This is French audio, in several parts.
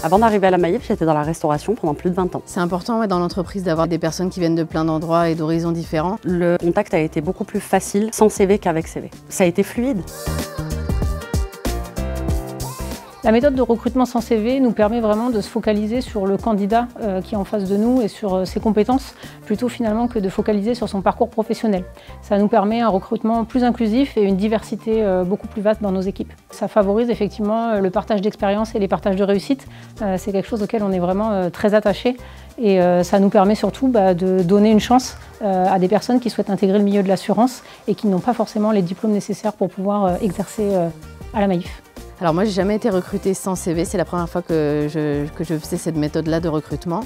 Avant d'arriver à la Maïf, j'étais dans la restauration pendant plus de 20 ans. C'est important dans l'entreprise d'avoir des personnes qui viennent de plein d'endroits et d'horizons différents. Le contact a été beaucoup plus facile sans CV qu'avec CV. Ça a été fluide. La méthode de recrutement sans CV nous permet vraiment de se focaliser sur le candidat qui est en face de nous et sur ses compétences, plutôt finalement que de focaliser sur son parcours professionnel. Ça nous permet un recrutement plus inclusif et une diversité beaucoup plus vaste dans nos équipes. Ça favorise effectivement le partage d'expériences et les partages de réussite. C'est quelque chose auquel on est vraiment très attaché et ça nous permet surtout de donner une chance à des personnes qui souhaitent intégrer le milieu de l'assurance et qui n'ont pas forcément les diplômes nécessaires pour pouvoir exercer à la Maïf. Alors moi, j'ai jamais été recrutée sans CV, c'est la première fois que je faisais cette méthode-là de recrutement.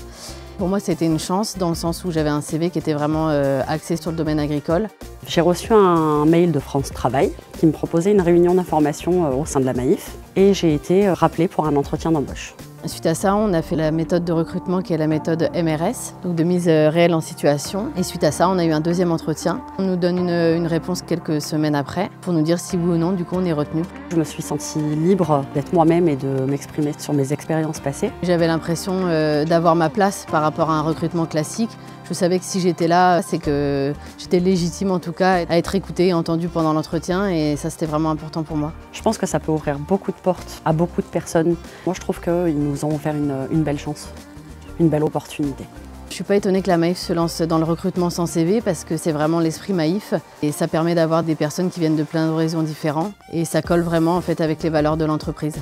Pour moi, c'était une chance dans le sens où j'avais un CV qui était vraiment axé sur le domaine agricole. J'ai reçu un mail de France Travail qui me proposait une réunion d'information au sein de la Maïf et j'ai été rappelée pour un entretien d'embauche. Suite à ça, on a fait la méthode de recrutement qui est la méthode MRS, donc de mise réelle en situation. Et suite à ça, on a eu un deuxième entretien. On nous donne une réponse quelques semaines après pour nous dire si oui ou non, du coup, on est retenu. Je me suis sentie libre d'être moi-même et de m'exprimer sur mes expériences passées. J'avais l'impression d'avoir ma place par rapport à un recrutement classique. Je savais que si j'étais là, c'est que j'étais légitime en tout cas à être écoutée et entendue pendant l'entretien et ça c'était vraiment important pour moi. Je pense que ça peut ouvrir beaucoup de portes à beaucoup de personnes. Moi je trouve qu'ils nous ont offert une belle chance, une belle opportunité. Je ne suis pas étonnée que la Maïf se lance dans le recrutement sans CV parce que c'est vraiment l'esprit Maïf et ça permet d'avoir des personnes qui viennent de plein d'horizons différents et ça colle vraiment en fait avec les valeurs de l'entreprise.